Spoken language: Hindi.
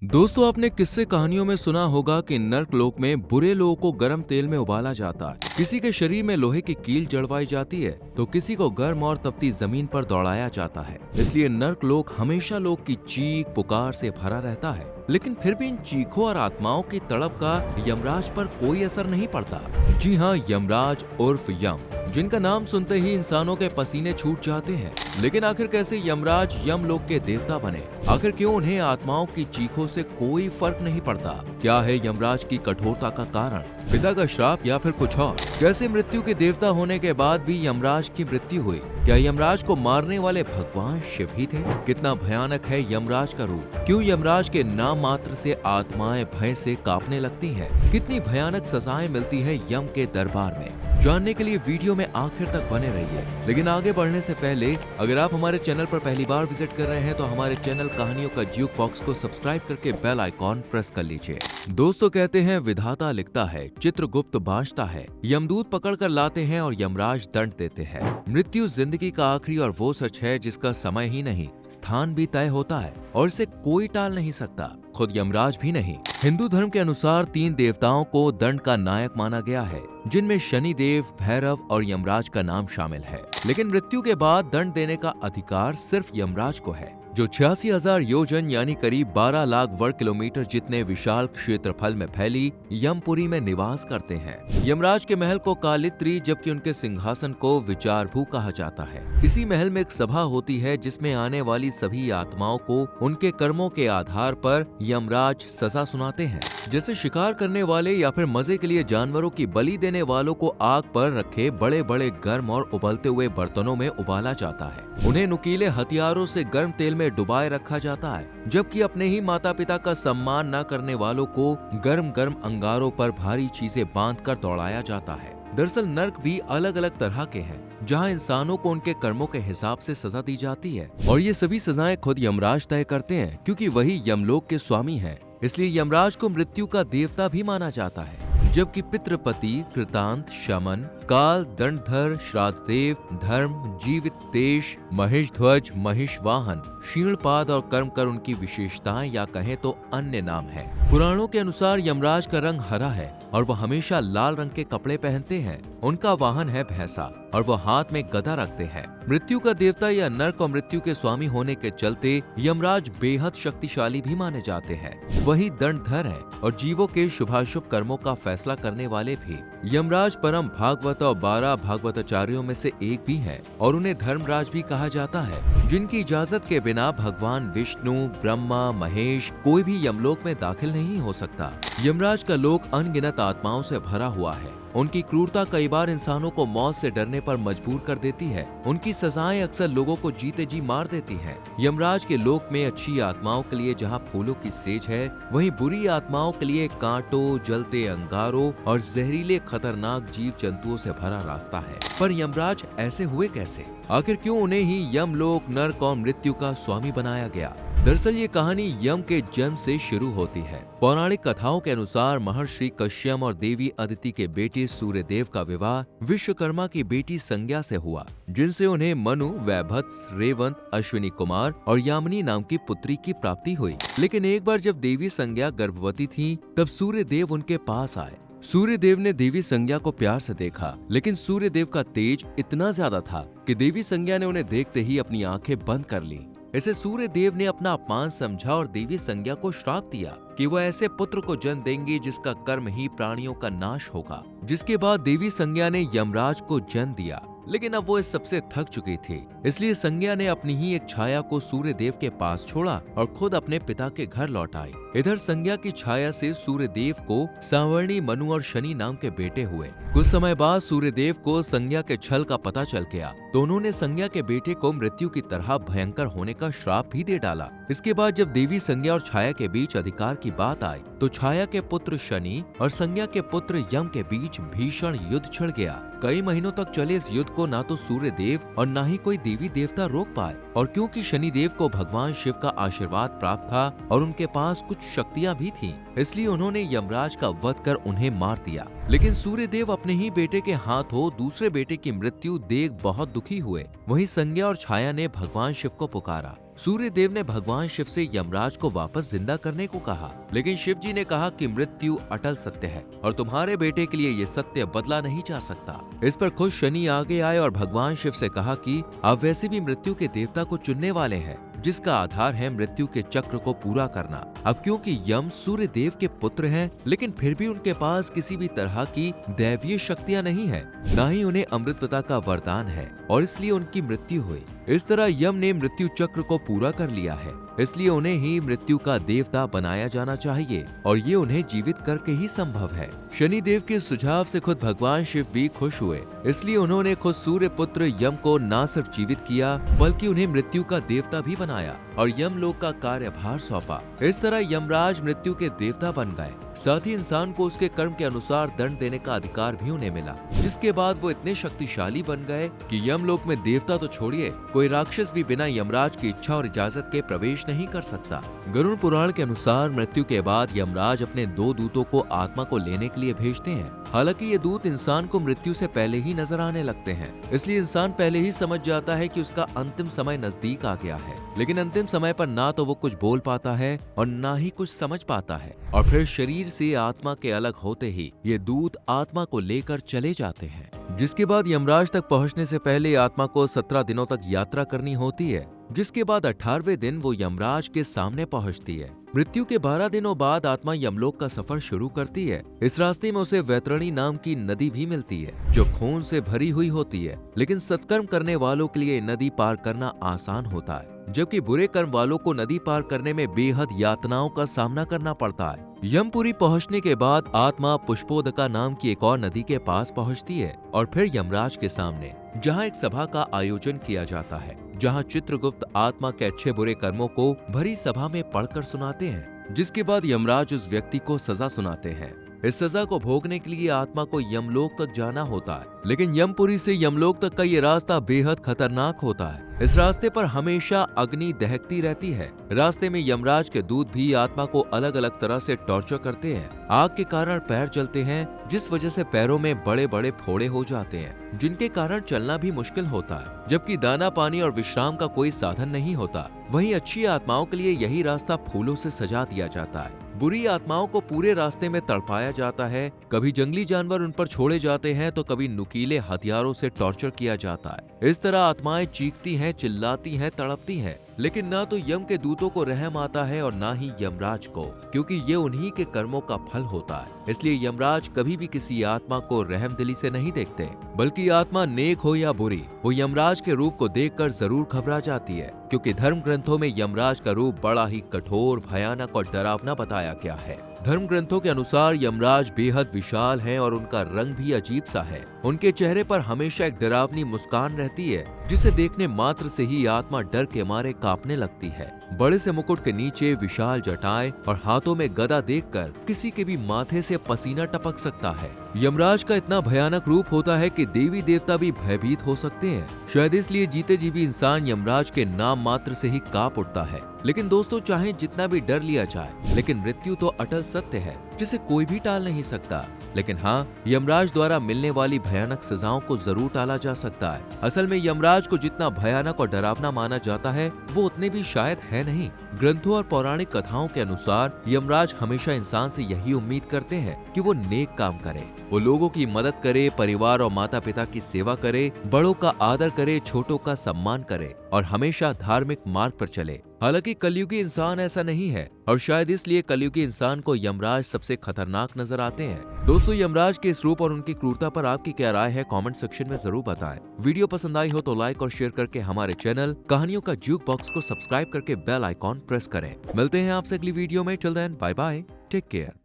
दोस्तों, आपने किस्से कहानियों में सुना होगा कि नर्क लोक में बुरे लोगों को गर्म तेल में उबाला जाता है। किसी के शरीर में लोहे की कील जड़वाई जाती है तो किसी को गर्म और तपती जमीन पर दौड़ाया जाता है। इसलिए नर्क लोक हमेशा लोग की चीख पुकार से भरा रहता है। लेकिन फिर भी इन चीखों और आत्माओं की तड़प का यमराज पर कोई असर नहीं पड़ता। जी हाँ, यमराज उर्फ यम, जिनका नाम सुनते ही इंसानों के पसीने छूट जाते हैं। लेकिन आखिर कैसे यमराज यमलोक के देवता बने? आखिर क्यों उन्हें आत्माओं की चीखों से कोई फर्क नहीं पड़ता? क्या है यमराज की कठोरता का कारण? पिता का श्राप या फिर कुछ और? कैसे मृत्यु के देवता होने के बाद भी यमराज की मृत्यु हुई? क्या यमराज को मारने वाले भगवान शिव ही थे? कितना भयानक है यमराज का रूप? क्यों यमराज के नाम मात्र से आत्माएं भय से कांपने लगती हैं? कितनी भयानक सजाएं मिलती है यम के दरबार में? जानने के लिए वीडियो में आखिर तक बने रहिए। लेकिन आगे बढ़ने से पहले अगर आप हमारे चैनल पर पहली बार विजिट कर रहे हैं तो हमारे चैनल कहानियों का ज्यूक बॉक्स को सब्सक्राइब करके बेल आइकॉन प्रेस कर लीजिए। दोस्तों, कहते हैं विधाता लिखता है, चित्रगुप्त बांचता है, यमदूत पकड़ कर लाते हैं और यमराज दंड देते हैं। मृत्यु जिंदगी का आखिरी और वो सच है जिसका समय ही नहीं स्थान भी तय होता है और इसे कोई टाल नहीं सकता, खुद यमराज भी नहीं। हिंदू धर्म के अनुसार 3 देवताओं को दंड का नायक माना गया है, जिनमें शनि देव, भैरव और यमराज का नाम शामिल है। लेकिन मृत्यु के बाद दंड देने का अधिकार सिर्फ यमराज को है, जो 86,000 योजन यानी करीब 12 लाख वर्ग किलोमीटर जितने विशाल क्षेत्रफल में फैली यमपुरी में निवास करते हैं। यमराज के महल को कालित्री, जबकि उनके सिंहासन को विचारभू कहा जाता है। इसी महल में एक सभा होती है जिसमें आने वाली सभी आत्माओं को उनके कर्मों के आधार पर यमराज सजा सुनाते हैं। जैसे शिकार करने वाले या फिर मजे के लिए जानवरों की बलि देने वालों को आग पर रखे बड़े बड़े गर्म और उबलते हुए बर्तनों में उबाला जाता है। उन्हें नुकीले हथियारों से गर्म तेल में डुबाए रखा जाता है, जबकि अपने ही माता पिता का सम्मान न करने वालों को गर्म गर्म अंगारों पर भारी चीजें बांधकर दौड़ाया जाता है। दरअसल नर्क भी अलग अलग तरह के हैं, जहां इंसानों को उनके कर्मों के हिसाब से सजा दी जाती है और ये सभी सजाएं खुद यमराज तय करते हैं, क्योंकि वही यमलोक के स्वामी हैं। इसलिए यमराज को मृत्यु का देवता भी माना जाता है, जबकि पितृपति, कृतांत, शमन, काल, दंडधर, श्राद्धदेव, धर्म, जीवित देश, महेशध्वज, महिषवाहन, शीर्णपाद और कर्मकर उनकी विशेषताएं या कहें तो अन्य नाम हैं। पुराणों के अनुसार यमराज का रंग हरा है और वह हमेशा लाल रंग के कपड़े पहनते हैं। उनका वाहन है भैंसा और वह हाथ में गदा रखते हैं। मृत्यु का देवता या नर्क और मृत्यु के स्वामी होने के चलते यमराज बेहद शक्तिशाली भी माने जाते हैं। वही दंडधर है और जीवों के शुभाशुभ कर्मों का फैसला करने वाले भी। यमराज परम भागवत और 12 भागवताचार्यों में से एक भी है और उन्हें धर्मराज भी कहा जाता है, जिनकी इजाजत के बिना भगवान विष्णु, ब्रह्मा, महेश कोई भी यमलोक में दाखिल नहीं हो सकता। यमराज का लोक अनगिनत आत्माओं से भरा हुआ है। उनकी क्रूरता कई बार इंसानों को मौत से डरने पर मजबूर कर देती है। उनकी सजाएं अक्सर लोगों को जीते जी मार देती हैं। यमराज के लोक में अच्छी आत्माओं के लिए जहां फूलों की सेज है, वहीं बुरी आत्माओं के लिए कांटों, जलते अंगारों और जहरीले खतरनाक जीव जंतुओं से भरा रास्ता है। पर यमराज ऐसे हुए कैसे? आखिर क्यों उन्हें ही यमलोक, नर्क और मृत्यु का स्वामी बनाया गया? दरअसल ये कहानी यम के जन्म से शुरू होती है। पौराणिक कथाओं के अनुसार महर्षि कश्यप और देवी अदिति के बेटे सूर्यदेव का विवाह विश्वकर्मा की बेटी संज्ञा से हुआ, जिनसे उन्हें मनु, वैभत्स, रेवंत, अश्विनी कुमार और यामिनी नाम की पुत्री की प्राप्ति हुई। लेकिन एक बार जब देवी संज्ञा गर्भवती थी, तब सूर्यदेव उनके पास आए। सूर्यदेव ने देवी संज्ञा को प्यार से देखा, लेकिन सूर्यदेव का तेज इतना ज्यादा था कि देवी संज्ञा ने उन्हें देखते ही अपनी आंखें बंद कर ली। इसे सूर्यदेव ने अपना अपमान समझा और देवी संज्ञा को श्राप दिया कि वह ऐसे पुत्र को जन्म देंगे जिसका कर्म ही प्राणियों का नाश होगा। जिसके बाद देवी संज्ञा ने यमराज को जन्म दिया, लेकिन अब वो इस सबसे थक चुकी थी। इसलिए संज्ञा ने अपनी ही एक छाया को सूर्यदेव के पास छोड़ा और खुद अपने पिता के घर लौट आई। इधर संज्ञा की छाया से सूर्यदेव को सांवर्णी, मनु और शनि नाम के बेटे हुए। कुछ समय बाद सूर्यदेव को संज्ञा के छल का पता चल गया, तो उन्होंने संज्ञा के बेटे को मृत्यु की तरह भयंकर होने का श्राप भी दे डाला। इसके बाद जब देवी संज्ञा और छाया के बीच अधिकार की बात आई, तो छाया के पुत्र शनि और संज्ञा के पुत्र यम के बीच भीषण युद्ध छिड़ गया। कई महीनों तक चले इस युद्ध को ना तो सूर्यदेव और ना ही कोई देवी देवता रोक पाए, और क्योंकि शनिदेव को भगवान शिव का आशीर्वाद प्राप्त था और उनके पास कुछ शक्तियां भी थीं, इसलिए उन्होंने यमराज का वध कर उन्हें मार दिया। लेकिन सूर्यदेव अपने ही बेटे के हाथों दूसरे बेटे की मृत्यु देख बहुत दुखी हुए। वहीं संज्ञा और छाया ने भगवान शिव को पुकारा। सूर्य देव ने भगवान शिव से यमराज को वापस जिंदा करने को कहा, लेकिन शिव जी ने कहा कि मृत्यु अटल सत्य है और तुम्हारे बेटे के लिए ये सत्य बदला नहीं जा सकता। इस पर खुश शनि आगे आए और भगवान शिव से कहा कि आप वैसे भी मृत्यु के देवता को चुनने वाले हैं, जिसका आधार है मृत्यु के चक्र को पूरा करना। अब क्योंकि यम सूर्य देव के पुत्र हैं, लेकिन फिर भी उनके पास किसी भी तरह की दैवीय शक्तियां नहीं है, न ही उन्हें अमृतता का वरदान है और इसलिए उनकी मृत्यु हुई। इस तरह यम ने मृत्यु चक्र को पूरा कर लिया है, इसलिए उन्हें ही मृत्यु का देवता बनाया जाना चाहिए और ये उन्हें जीवित करके ही संभव है। शनि देव के सुझाव से खुद भगवान शिव भी खुश हुए, इसलिए उन्होंने खुद सूर्य पुत्र यम को न सिर्फ जीवित किया बल्कि उन्हें मृत्यु का देवता भी बनाया और यमलोक का कार्यभार सौंपा। इस तरह यमराज मृत्यु के देवता बन गए। साथ ही इंसान को उसके कर्म के अनुसार दंड देने का अधिकार भी उन्हें मिला, जिसके बाद वो इतने शक्तिशाली बन गए कि यमलोक में देवता तो छोड़िए, कोई राक्षस भी बिना यमराज की इच्छा और इजाजत के प्रवेश नहीं कर सकता। गरुड़ पुराण के अनुसार मृत्यु के बाद यमराज अपने 2 दूतों को आत्मा को लेने के लिए भेजते हैं। हालांकि ये दूत इंसान को मृत्यु से पहले ही नजर आने लगते हैं, इसलिए इंसान पहले ही समझ जाता है कि उसका अंतिम समय नजदीक आ गया है। लेकिन अंतिम समय पर ना तो वो कुछ बोल पाता है और ना ही कुछ समझ पाता है और फिर शरीर से आत्मा के अलग होते ही ये दूत आत्मा को लेकर चले जाते हैं। जिसके बाद यमराज तक पहुंचने से पहले आत्मा को 17 दिनों तक यात्रा करनी होती है, जिसके बाद 18वें दिन वो यमराज के सामने पहुंचती है। मृत्यु के 12 दिनों बाद आत्मा यमलोक का सफर शुरू करती है। इस रास्ते में उसे वैतरणी नाम की नदी भी मिलती है, जो खून से भरी हुई होती है, लेकिन सत्कर्म करने वालों के लिए नदी पार करना आसान होता है, जबकि बुरे कर्म वालों को नदी पार करने में बेहद यातनाओं का सामना करना पड़ता है। यमपुरी पहुंचने के बाद आत्मा पुष्पोदका नाम की एक और नदी के पास पहुंचती है और फिर यमराज के सामने, जहां एक सभा का आयोजन किया जाता है, जहां चित्रगुप्त आत्मा के अच्छे बुरे कर्मों को भरी सभा में पढ़कर सुनाते हैं, जिसके बाद यमराज उस व्यक्ति को सजा सुनाते हैं। इस सजा को भोगने के लिए आत्मा को यमलोक तक जाना होता है, लेकिन यमपुरी से यमलोक तक का ये रास्ता बेहद खतरनाक होता है। इस रास्ते पर हमेशा अग्नि दहकती रहती है। रास्ते में यमराज के दूत भी आत्मा को अलग अलग तरह से टॉर्चर करते हैं। आग के कारण पैर जलते हैं, जिस वजह से पैरों में बड़े बड़े फोड़े हो जाते हैं, जिनके कारण चलना भी मुश्किल होता है। जबकि दाना पानी और विश्राम का कोई साधन नहीं होता। वहीं अच्छी आत्माओं के लिए यही रास्ता फूलों से सजा दिया जाता है। बुरी आत्माओं को पूरे रास्ते में तड़पाया जाता है। कभी जंगली जानवर उन पर छोड़े जाते हैं तो कभी नुकीले हथियारों से टॉर्चर किया जाता है। इस तरह आत्माएं चीखती हैं, चिल्लाती हैं, तड़पती हैं, लेकिन ना तो यम के दूतों को रहम आता है और ना ही यमराज को, क्योंकि ये उन्हीं के कर्मों का फल होता है। इसलिए यमराज कभी भी किसी आत्मा को रहमदिली से नहीं देखते, बल्कि आत्मा नेक हो या बुरी, वो यमराज के रूप को देखकर जरूर घबरा जाती है, क्योंकि धर्म ग्रंथों में यमराज का रूप बड़ा ही कठोर, भयानक और डरावना बताया गया है। धर्म ग्रंथों के अनुसार यमराज बेहद विशाल हैं और उनका रंग भी अजीब सा है। उनके चेहरे पर हमेशा एक डरावनी मुस्कान रहती है, जिसे देखने मात्र से ही आत्मा डर के मारे कांपने लगती है। बड़े से मुकुट के नीचे विशाल जटाएं और हाथों में गदा देखकर किसी के भी माथे से पसीना टपक सकता है। यमराज का इतना भयानक रूप होता है कि देवी देवता भी भयभीत हो सकते हैं। शायद इसलिए जीते जी भी इंसान यमराज के नाम मात्र से ही कांप उठता है। लेकिन दोस्तों, चाहे जितना भी डर लिया जाए, लेकिन मृत्यु तो अटल सत्य है, जिसे कोई भी टाल नहीं सकता। लेकिन हाँ, यमराज द्वारा मिलने वाली भयानक सजाओं को जरूर टाला जा सकता है। असल में यमराज को जितना भयानक और डरावना माना जाता है, वो उतने भी शायद है नहीं। ग्रंथों और पौराणिक कथाओं के अनुसार यमराज हमेशा इंसान से यही उम्मीद करते हैं कि वो नेक काम करे, वो लोगों की मदद करे, परिवार और माता पिता की सेवा करे, बड़ों का आदर करे, छोटों का सम्मान करे और हमेशा धार्मिक मार्ग पर चले। हालांकि कलयुगी इंसान ऐसा नहीं है और शायद इसलिए कलयुगी इंसान को यमराज सबसे खतरनाक नजर आते हैं। दोस्तों, यमराज के इस रूप और उनकी क्रूरता पर आपकी क्या राय है, कमेंट सेक्शन में जरूर बताएं। वीडियो पसंद आई हो तो लाइक और शेयर करके हमारे चैनल कहानियों का ज्यूक बॉक्स को सब्सक्राइब करके बेल आइकॉन प्रेस करें। मिलते हैं आपसे अगली वीडियो में। Till then, bye bye, take care.